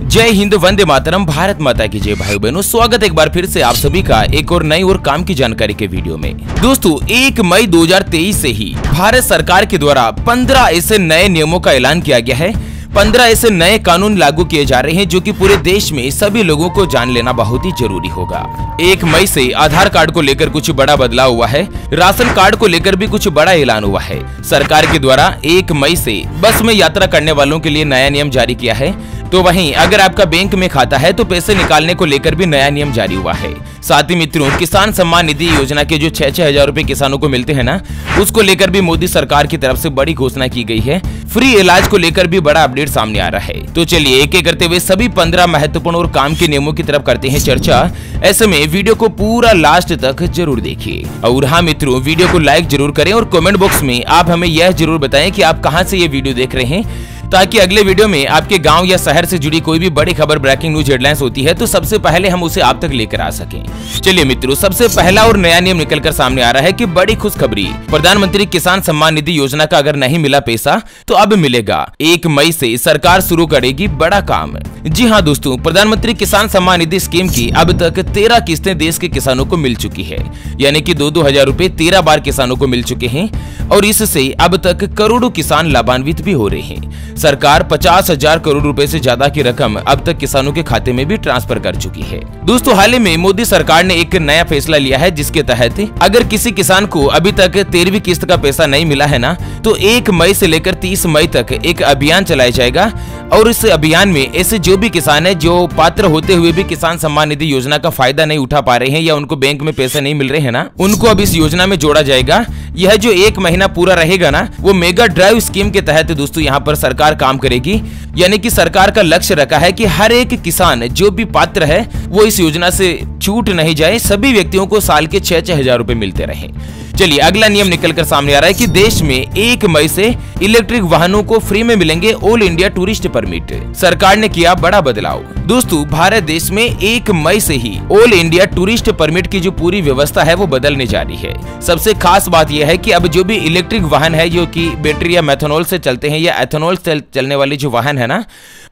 जय हिंद, वंदे मातरम, भारत माता की जय। भाई बहनों, स्वागत एक बार फिर से आप सभी का एक और नई और काम की जानकारी के वीडियो में। दोस्तों, 1 मई 2023 से ही भारत सरकार के द्वारा 15 ऐसे नए नियमों का ऐलान किया गया है। 15 ऐसे नए कानून लागू किए जा रहे हैं जो कि पूरे देश में सभी लोगों को जान लेना बहुत ही जरूरी होगा। 1 मई से आधार कार्ड को लेकर कुछ बड़ा बदलाव हुआ है। राशन कार्ड को लेकर भी कुछ बड़ा ऐलान हुआ है। सरकार के द्वारा 1 मई से बस में यात्रा करने वालों के लिए नया नियम जारी किया है। तो वहीं अगर आपका बैंक में खाता है तो पैसे निकालने को लेकर भी नया नियम जारी हुआ है। साथ ही मित्रों, किसान सम्मान निधि योजना के जो 6-6 हजार रुपए किसानों को मिलते हैं ना, उसको लेकर भी मोदी सरकार की तरफ से बड़ी घोषणा की गई है। फ्री इलाज को लेकर भी बड़ा अपडेट सामने आ रहा है। तो चलिए एक एक करते हुए सभी 15 महत्वपूर्ण और काम के नियमों की तरफ करते हैं चर्चा। ऐसे में वीडियो को पूरा लास्ट तक जरूर देखिए। और हाँ मित्रों, वीडियो को लाइक जरूर करें और कमेंट बॉक्स में आप हमें यह जरूर बताएं कि आप कहां से ये वीडियो देख रहे हैं, ताकि अगले वीडियो में आपके गांव या शहर से जुड़ी कोई भी बड़ी खबर, ब्रेकिंग न्यूज, हेडलाइंस होती है तो सबसे पहले हम उसे आप तक लेकर आ सकें। चलिए मित्रों, सबसे पहला और नया नियम निकलकर सामने आ रहा है कि बड़ी खुशखबरी, प्रधानमंत्री किसान सम्मान निधि योजना का अगर नहीं मिला पैसा तो अब मिलेगा। 1 मई से सरकार शुरू करेगी बड़ा काम। जी हाँ दोस्तों, प्रधानमंत्री किसान सम्मान निधि स्कीम की अब तक 13 किस्तें देश के किसानों को मिल चुकी है, यानी कि 2-2 हजार रुपए 13 बार किसानों को मिल चुके हैं। और इससे अब तक करोड़ों किसान लाभान्वित भी हो रहे हैं। सरकार 50,000 करोड़ रुपए से ज्यादा की रकम अब तक किसानों के खाते में भी ट्रांसफर कर चुकी है। दोस्तों, हाल ही में मोदी सरकार ने एक नया फैसला लिया है, जिसके तहत अगर किसी किसान को अभी तक 13वीं किस्त का पैसा नहीं मिला है ना, तो 1 मई से लेकर 30 मई तक एक अभियान चलाया जाएगा। और इस अभियान में ऐसे जो भी किसान है जो पात्र होते हुए भी किसान सम्मान निधि योजना का फायदा नहीं उठा पा रहे हैं या उनको बैंक में पैसे नहीं मिल रहे हैं ना, उनको अब इस योजना में जोड़ा जाएगा। यह जो 1 महीना पूरा रहेगा ना, वो मेगा ड्राइव स्कीम के तहत दोस्तों यहाँ पर सरकार काम करेगी। यानी कि सरकार का लक्ष्य रखा है कि हर एक किसान जो भी पात्र है वो इस योजना से छूट नहीं जाए, सभी व्यक्तियों को साल के 6-6 हजार रुपए मिलते रहे। चलिए अगला नियम निकलकर सामने आ रहा है कि देश में 1 मई से इलेक्ट्रिक वाहनों को फ्री में मिलेंगे ऑल इंडिया टूरिस्ट परमिट। सरकार ने किया बड़ा बदलाव। दोस्तों, भारत देश में 1 मई से ही ऑल इंडिया टूरिस्ट परमिट की जो पूरी व्यवस्था है वो बदलने जा रही है। सबसे खास बात यह है कि अब जो भी इलेक्ट्रिक वाहन है जो कि बैटरी या मेथनॉल से चलते हैं या एथेनॉल से चलने वाले जो वाहन है ना,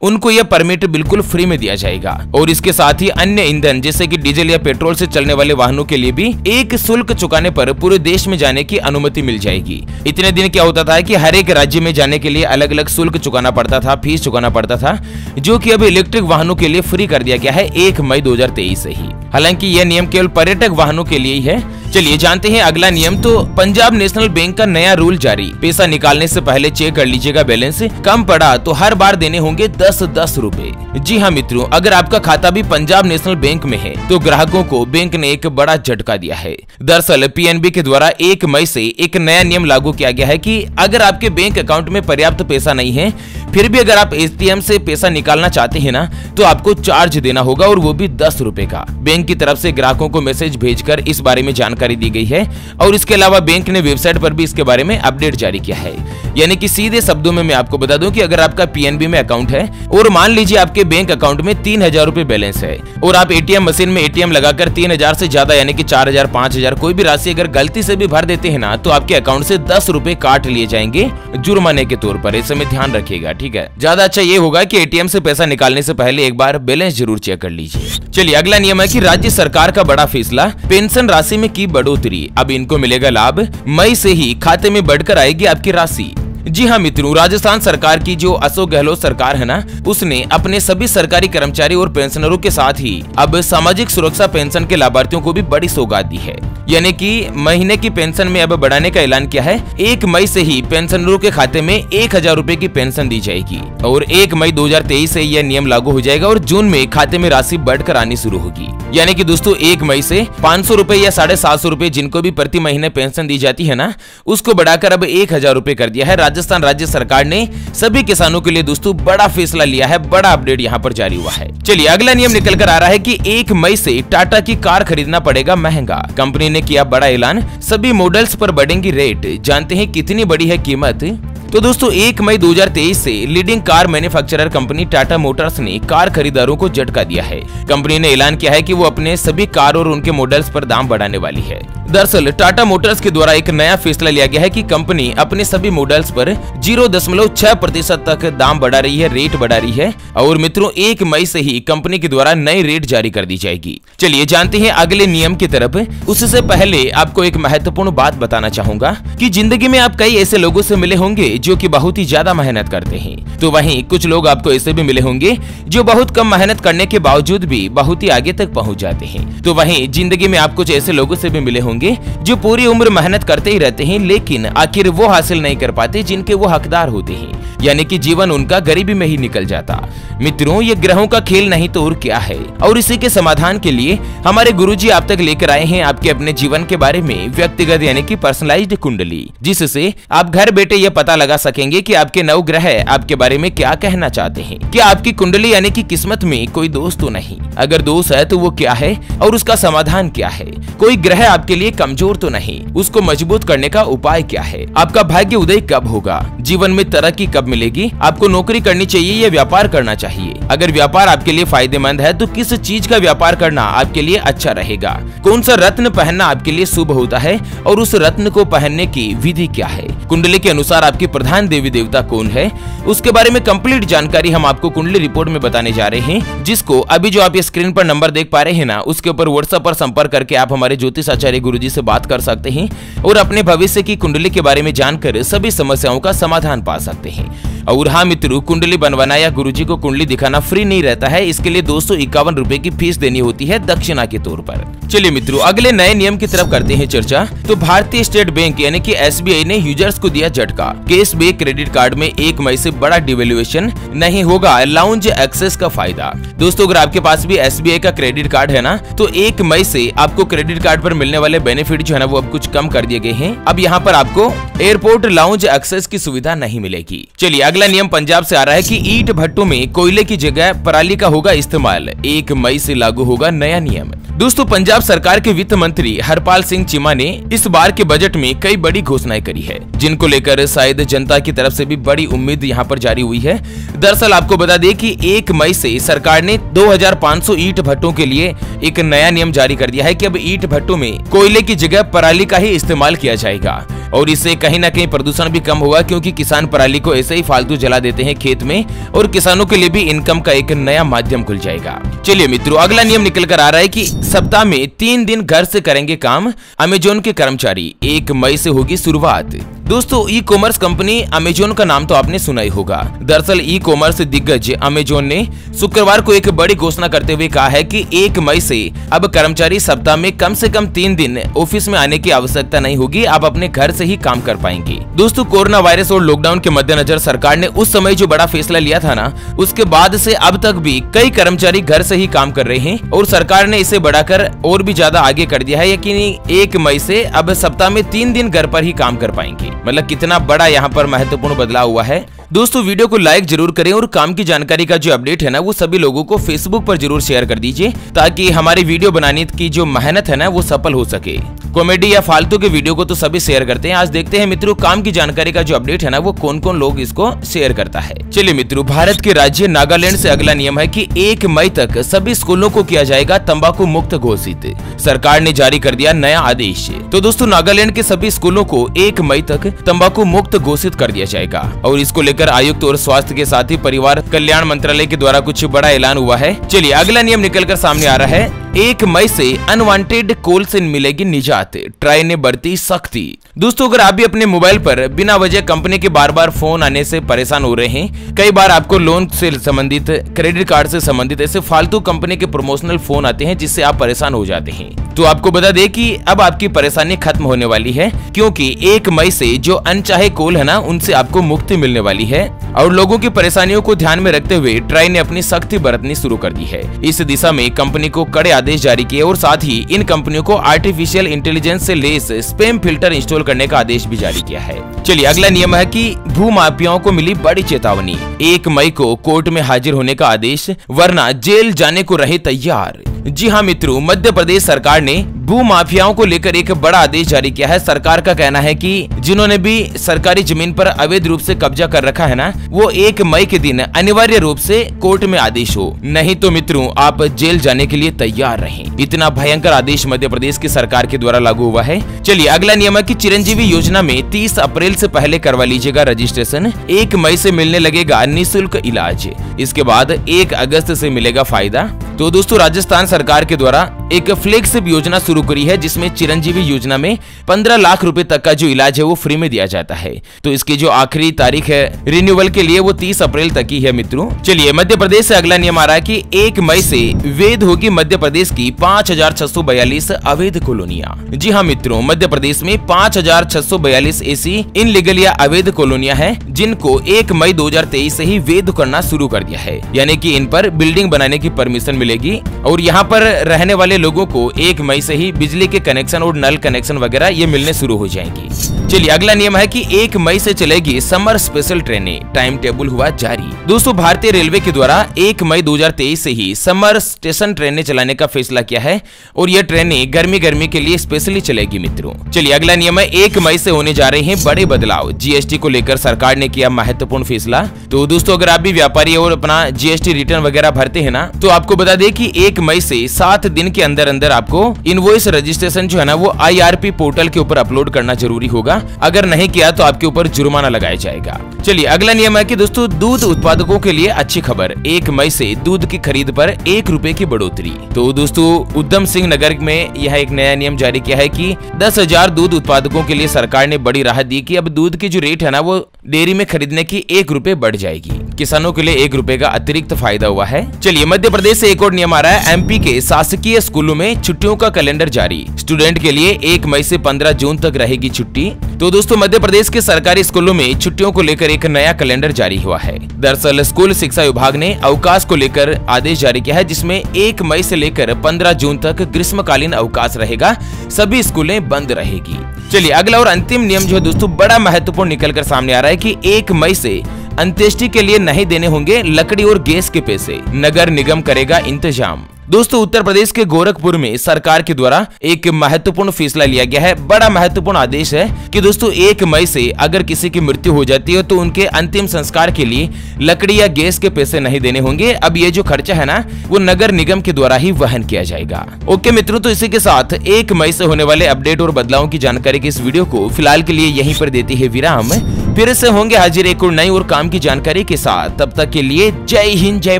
उनको यह परमिट बिल्कुल फ्री में दिया जाएगा। और इसके साथ ही अन्य ईंधन जैसे कि डीजल या पेट्रोल से चलने वाले वाहनों के लिए भी एक शुल्क चुकाने पर पूरे देश में जाने की अनुमति मिल जाएगी। इतने दिन क्या होता था कि हर एक राज्य में जाने के लिए अलग अलग शुल्क चुकाना पड़ता था, फीस चुकाना पड़ता था, जो कि अब इलेक्ट्रिक वाहनों के लिए फ्री कर दिया गया है 1 मई 2023 से ही। हालांकि यह नियम केवल पर्यटक वाहनों के लिए ही है। चलिए जानते हैं अगला नियम। तो पंजाब नेशनल बैंक का नया रूल जारी। पैसा निकालने से पहले चेक कर लीजिएगा बैलेंस, कम पड़ा तो हर बार देने होंगे 10-10 रुपए। जी हाँ मित्रों, अगर आपका खाता भी पंजाब नेशनल बैंक में है तो ग्राहकों को बैंक ने एक बड़ा झटका दिया है। दरअसल पीएनबी के द्वारा 1 मई से एक नया नियम लागू किया गया है कि अगर आपके बैंक अकाउंट में पर्याप्त पैसा नहीं है, फिर भी अगर आप एटीएम से पैसा निकालना चाहते हैं ना, तो आपको चार्ज देना होगा, और वो भी 10 रुपए का। बैंक की तरफ से ग्राहकों को मैसेज भेजकर इस बारे में जानकारी दी गई है। और इसके अलावा बैंक ने वेबसाइट पर भी इसके बारे में अपडेट जारी किया है। यानी कि सीधे शब्दों में मैं आपको बता दूं कि अगर आपका पीएनबी में अकाउंट है और मान लीजिए आपके बैंक अकाउंट में 3,000 रुपए बैलेंस है और आप एटीएम मशीन में एटीएम लगाकर 3,000 से ज्यादा यानी कि 4,000, 5,000 कोई भी राशि अगर गलती से भी भर देते हैं ना, तो आपके अकाउंट से 10 रुपए काट लिए जाएंगे जुर्माने के तौर पर। इस समय ध्यान रखिएगा, ठीक है। ज्यादा अच्छा ये होगा कि एटीएम से पैसा निकालने से पहले एक बार बैलेंस जरूर चेक कर लीजिए। चलिए अगला नियम है कि राज्य सरकार का बड़ा फैसला, पेंशन राशि में की बढ़ोतरी। अब इनको मिलेगा लाभ। मई से ही खाते में बढ़कर आएगी आपकी राशि। जी हाँ मित्रों, राजस्थान सरकार की जो अशोक गहलोत सरकार है ना, उसने अपने सभी सरकारी कर्मचारी और पेंशनरों के साथ ही अब सामाजिक सुरक्षा पेंशन के लाभार्थियों को भी बड़ी सौगात दी है। यानी कि महीने की पेंशन में अब बढ़ाने का ऐलान किया है। 1 मई से ही पेंशनरों के खाते में 1,000 रुपए की पेंशन दी जाएगी। और 1 मई 2023 से यह नियम लागू हो जाएगा और जून में खाते में राशि बढ़कर आनी शुरू होगी। यानी कि दोस्तों 1 मई से 500 रुपए या 750 रुपए जिनको भी प्रति महीने पेंशन दी जाती है ना, उसको बढ़ाकर अब 1,000 रुपए कर दिया है। राजस्थान राज्य सरकार ने सभी किसानों के लिए दोस्तों बड़ा फैसला लिया है, बड़ा अपडेट यहाँ पर जारी हुआ है। चलिए अगला नियम निकल कर आ रहा है कि 1 मई से टाटा की कार खरीदना पड़ेगा महंगा। कंपनी ने किया बड़ा ऐलान, सभी मॉडल्स पर बढ़ेंगी रेट। जानते हैं कितनी बड़ी है कीमत? तो दोस्तों 1 मई 2023 से leading car manufacturer company Tata Motors ने कार खरीदारों को झटका दिया है। कंपनी ने ऐलान किया है कि वो अपने सभी कार और उनके मॉडल्स पर दाम बढ़ाने वाली है। दरअसल टाटा मोटर्स के द्वारा एक नया फैसला लिया गया है कि कंपनी अपने सभी मॉडल्स पर 0.6% तक दाम बढ़ा रही है, रेट बढ़ा रही है। और मित्रों 1 मई से ही कंपनी के द्वारा नई रेट जारी कर दी जाएगी। चलिए जानते हैं अगले नियम की तरफ। उससे पहले आपको एक महत्वपूर्ण बात बताना चाहूंगा कि जिंदगी में आप कई ऐसे लोगों से मिले होंगे जो कि बहुत ही ज्यादा मेहनत करते हैं, तो वहीं कुछ लोग आपको ऐसे भी मिले होंगे जो बहुत कम मेहनत करने के बावजूद भी बहुत ही आगे तक पहुंच जाते हैं। तो वहीं जिंदगी में आप कुछ ऐसे लोगों से भी मिले होंगे जो पूरी उम्र मेहनत करते ही रहते हैं, लेकिन आखिर वो हासिल नहीं कर पाते जिनके वो हकदार होते हैं, यानी कि जीवन उनका गरीबी में ही निकल जाता। मित्रों ये ग्रहों का खेल नहीं तो और क्या है। और इसी के समाधान के लिए हमारे गुरुजी आप तक लेकर आए हैं आपके अपने जीवन के बारे में व्यक्तिगत यानी कि पर्सनलाइज्ड कुंडली, जिससे आप घर बैठे ये पता लगा सकेंगे कि आपके 9 ग्रह आपके बारे में क्या कहना चाहते हैं। क्या आपकी कुंडली यानी कि किस्मत में कोई दोष तो नहीं? अगर दोष है तो वो क्या है और उसका समाधान क्या है? कोई ग्रह आपके लिए कमजोर तो नहीं, उसको मजबूत करने का उपाय क्या है? आपका भाग्य उदय कब होगा? जीवन में तरक्की कब मिलेगी? आपको नौकरी करनी चाहिए या व्यापार करना चाहिए? अगर व्यापार आपके लिए फायदेमंद है तो किस चीज का व्यापार करना आपके लिए अच्छा रहेगा? कौन सा रत्न पहनना आपके लिए शुभ होता है और उस रत्न को पहनने की विधि क्या है? कुंडली के अनुसार आपके प्रधान देवी देवता कौन है, उसके बारे में कंप्लीट जानकारी हम आपको कुंडली रिपोर्ट में बताने जा रहे हैं, जिसको अभी जो आप ये स्क्रीन पर नंबर देख पा रहे हैं ना, उसके ऊपर व्हाट्सएप पर संपर्क करके आप हमारे ज्योतिष आचार्य गुरुजी से बात कर सकते हैं और अपने भविष्य की कुंडली के बारे में जानकर सभी समस्याओं का समाधान पा सकते हैं। और हाँ मित्रों, कुंडली बनवाना या गुरुजी को कुंडली दिखाना फ्री नहीं रहता है, इसके लिए 251 रुपए की फीस देनी होती है दक्षिणा के तौर पर। चलिए मित्रों अगले नए नियम की तरफ करते हैं चर्चा। तो भारतीय स्टेट बैंक यानी कि SBI ने यूजर्स को दिया झटका। कैशबैक क्रेडिट कार्ड में 1 मई से बड़ा डिवैल्यूएशन नहीं होगा, लाउंज एक्सेस का फायदा। दोस्तों अगर आपके पास भी SBI का क्रेडिट कार्ड है ना, तो 1 मई से आपको क्रेडिट कार्ड पर मिलने वाले बेनिफिट जो है ना वो अब कुछ कम कर दिए गए हैं। अब यहाँ पर आपको एयरपोर्ट लाउंज एक्सेस की सुविधा नहीं मिलेगी। चलिए अगला नियम पंजाब से आ रहा है कि ईंट भट्टों में कोयले की जगह पराली का होगा इस्तेमाल। 1 मई से लागू होगा नया नियम। दोस्तों पंजाब सरकार के वित्त मंत्री हरपाल सिंह चीमा ने इस बार के बजट में कई बड़ी घोषणाएं करी है, जिनको लेकर शायद जनता की तरफ से भी बड़ी उम्मीद यहाँ पर जारी हुई है। दरअसल आपको बता दें कि 1 मई से सरकार ने 2500 ईंट भट्टों के लिए एक नया नियम जारी कर दिया है कि अब ईंट भट्टों में कोयले की जगह पराली का ही इस्तेमाल किया जाएगा। और इससे कहीं ना कहीं प्रदूषण भी कम होगा, क्योंकि किसान पराली को ऐसे ही फालतू जला देते हैं खेत में, और किसानों के लिए भी इनकम का एक नया माध्यम खुल जाएगा। चलिए मित्रों अगला नियम निकल कर आ रहा है कि सप्ताह में 3 दिन घर से करेंगे काम अमेजोन के कर्मचारी। 1 मई से होगी शुरुआत। दोस्तों ई कॉमर्स कंपनी अमेजोन का नाम तो आपने सुना ही होगा। दरअसल ई कॉमर्स दिग्गज अमेजोन ने शुक्रवार को एक बड़ी घोषणा करते हुए कहा है कि 1 मई से अब कर्मचारी सप्ताह में कम से कम 3 दिन ऑफिस में आने की आवश्यकता नहीं होगी, आप अपने घर से ही काम कर पाएंगे। दोस्तों कोरोना वायरस और लॉकडाउन के मद्देनजर सरकार ने उस समय जो बड़ा फैसला लिया था ना, उसके बाद से अब तक भी कई कर्मचारी घर से ही काम कर रहे हैं, और सरकार ने इसे बढ़ाकर और भी ज्यादा आगे कर दिया है, यकीनी 1 मई से अब सप्ताह में 3 दिन घर पर ही काम कर पाएंगे। मतलब कितना बड़ा यहाँ पर महत्वपूर्ण बदलाव हुआ है। दोस्तों वीडियो को लाइक जरूर करें और काम की जानकारी का जो अपडेट है ना वो सभी लोगों को फेसबुक पर जरूर शेयर कर दीजिए, ताकि हमारी वीडियो बनाने की जो मेहनत है ना वो सफल हो सके। कॉमेडी या फालतू के वीडियो को तो सभी शेयर करते हैं। आज देखते हैं मित्रों काम की जानकारी का जो अपडेट है ना वो कौन कौन लोग इसको शेयर करता है। चलिए मित्रों भारत के राज्य नागालैंड से अगला नियम है कि 1 मई तक सभी स्कूलों को किया जाएगा तंबाकू मुक्त घोषित। सरकार ने जारी कर दिया नया आदेश। तो दोस्तों नागालैंड के सभी स्कूलों को 1 मई तक तंबाकू मुक्त घोषित कर दिया जाएगा, और इसको लेकर आयुक्त और स्वास्थ्य के साथ ही परिवार कल्याण मंत्रालय के द्वारा कुछ बड़ा ऐलान हुआ है। चलिए अगला नियम निकलकर सामने आ रहा है। 1 मई से अनवांटेड कॉल से मिलेगी निजात, ट्राई ने बरती सख्ती। दोस्तों अगर आप भी अपने मोबाइल पर बिना वजह कंपनी के बार बार फोन आने से परेशान हो रहे हैं, कई बार आपको लोन से संबंधित, क्रेडिट कार्ड से संबंधित ऐसे फालतू कंपनी के प्रमोशनल फोन आते हैं जिससे आप परेशान हो जाते हैं, तो आपको बता दें कि अब आपकी परेशानी खत्म होने वाली है, क्योंकि 1 मई से जो अनचाहे कॉल है ना उनसे आपको मुक्ति मिलने वाली है। और लोगों की परेशानियों को ध्यान में रखते हुए ट्राई ने अपनी सख्ती बरतनी शुरू कर दी है। इस दिशा में कंपनी को कड़े आदेश जारी किए, और साथ ही इन कंपनियों को आर्टिफिशियल इंटेलिजेंस से लेस स्पैम फिल्टर इंस्टॉल करने का आदेश भी जारी किया है। चलिए अगला नियम है कि भूमाफियाओं को मिली बड़ी चेतावनी। 1 मई को कोर्ट में हाजिर होने का आदेश, वरना जेल जाने को रहे तैयार। जी हाँ मित्रों, मध्य प्रदेश सरकार ने भू माफियाओं को लेकर एक बड़ा आदेश जारी किया है। सरकार का कहना है कि जिन्होंने भी सरकारी जमीन पर अवैध रूप से कब्जा कर रखा है ना, वो 1 मई के दिन अनिवार्य रूप से कोर्ट में आदेश हो, नहीं तो मित्रों आप जेल जाने के लिए तैयार रहें। इतना भयंकर आदेश मध्य प्रदेश की सरकार के द्वारा लागू हुआ है। चलिए अगला नियम है कि चिरंजीवी योजना में 30 अप्रैल से पहले करवा लीजिएगा रजिस्ट्रेशन। 1 मई से मिलने लगेगा निःशुल्क इलाज, इसके बाद 1 अगस्त से मिलेगा फायदा। तो दोस्तों राजस्थान सरकार के द्वारा एक फ्लैगशिप योजना शुरू करी है, जिसमें चिरंजीवी योजना में 15 लाख रुपए तक का जो इलाज है वो फ्री में दिया जाता है। तो इसकी जो आखिरी तारीख है रिन्यूअल के लिए वो 30 अप्रैल तक ही है मित्रों। चलिए मध्य प्रदेश से अगला नियम आ रहा है कि 1 मई से वैध होगी मध्य प्रदेश की 5642 अवैध कॉलोनियां। जी हाँ मित्रों, मध्य प्रदेश में 5642 ऐसी इनलीगल या अवैध कॉलोनियां हैं जिनको 1 मई 2023 से ही वैध करना शुरू कर दिया है, यानी कि इन पर बिल्डिंग बनाने की परमिशन मिलेगी और यहाँ पर रहने वाले लोगों को 1 मई से ही बिजली के कनेक्शन और नल कनेक्शन वगैरह ये मिलने शुरू हो जाएंगी। चलिए अगला नियम है कि 1 मई से चलेगी समर स्पेशल ट्रेनें, टाइम टेबल हुआ जारी। दोस्तों भारतीय रेलवे के द्वारा 1 मई 2023 से ही समर स्टेशन ट्रेनें चलाने का फैसला किया है और ये ट्रेनें गर्मी के लिए स्पेशली चलेगी मित्रों। चलिए अगला नियम है 1 मई से होने जा रहे हैं बड़े बदलाव। जीएसटी को लेकर सरकार ने किया महत्वपूर्ण फैसला। तो दोस्तों अगर आप भी व्यापारी और अपना जीएसटी रिटर्न वगैरह भरते हैं ना, तो आपको बता दें कि 1 मई से 7 दिन के अंदर आपको इनवॉइस रजिस्ट्रेशन जो है ना वो IRP पोर्टल के ऊपर अपलोड करना जरूरी होगा। अगर नहीं किया तो आपके ऊपर जुर्माना लगाया जाएगा। चलिए अगला नियम है कि दोस्तों दूध उत्पादकों के लिए अच्छी खबर, 1 मई से दूध की खरीद पर 1 रुपए की बढ़ोतरी। तो दोस्तों उधम सिंह नगर में यह एक नया नियम जारी किया है कि 10,000 दूध उत्पादकों के लिए सरकार ने बड़ी राहत दी कि अब दूध की जो रेट है ना वो डेयरी में खरीदने की 1 रुपए बढ़ जाएगी। किसानों के लिए 1 रुपए का अतिरिक्त फायदा हुआ है। चलिए मध्य प्रदेश से एक और नियम आ रहा है। MP के शासकीय स्कूलों में छुट्टियों का कैलेंडर जारी। स्टूडेंट के लिए 1 मई से 15 जून तक रहेगी छुट्टी। तो दोस्तों मध्य प्रदेश के सरकारी स्कूलों में छुट्टियों को लेकर एक नया कैलेंडर जारी हुआ है। दरअसल स्कूल शिक्षा विभाग ने अवकाश को लेकर आदेश जारी किया है, जिसमें 1 मई से लेकर 15 जून तक ग्रीष्मकालीन अवकाश रहेगा, सभी स्कूलें बंद रहेगी। चलिए अगला और अंतिम नियम जो है दोस्तों बड़ा महत्वपूर्ण निकल कर सामने आ रहा है कि 1 मई से अंत्येष्टि के लिए नहीं देने होंगे लकड़ी और गैस के पैसे, नगर निगम करेगा इंतजाम। दोस्तों उत्तर प्रदेश के गोरखपुर में सरकार के द्वारा एक महत्वपूर्ण फैसला लिया गया है। बड़ा महत्वपूर्ण आदेश है कि दोस्तों 1 मई से अगर किसी की मृत्यु हो जाती है तो उनके अंतिम संस्कार के लिए लकड़ी या गैस के पैसे नहीं देने होंगे। अब ये जो खर्चा है ना वो नगर निगम के द्वारा ही वहन किया जाएगा। ओके मित्रों, तो इसी के साथ 1 मई से होने वाले अपडेट और बदलावों की जानकारी के इस वीडियो को फिलहाल के लिए यहीं पर देती है विराम। फिर से होंगे हाजिर एक और नई और काम की जानकारी के साथ। तब तक के लिए जय हिंद, जय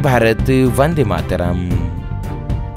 भारत, वंदे मातरम।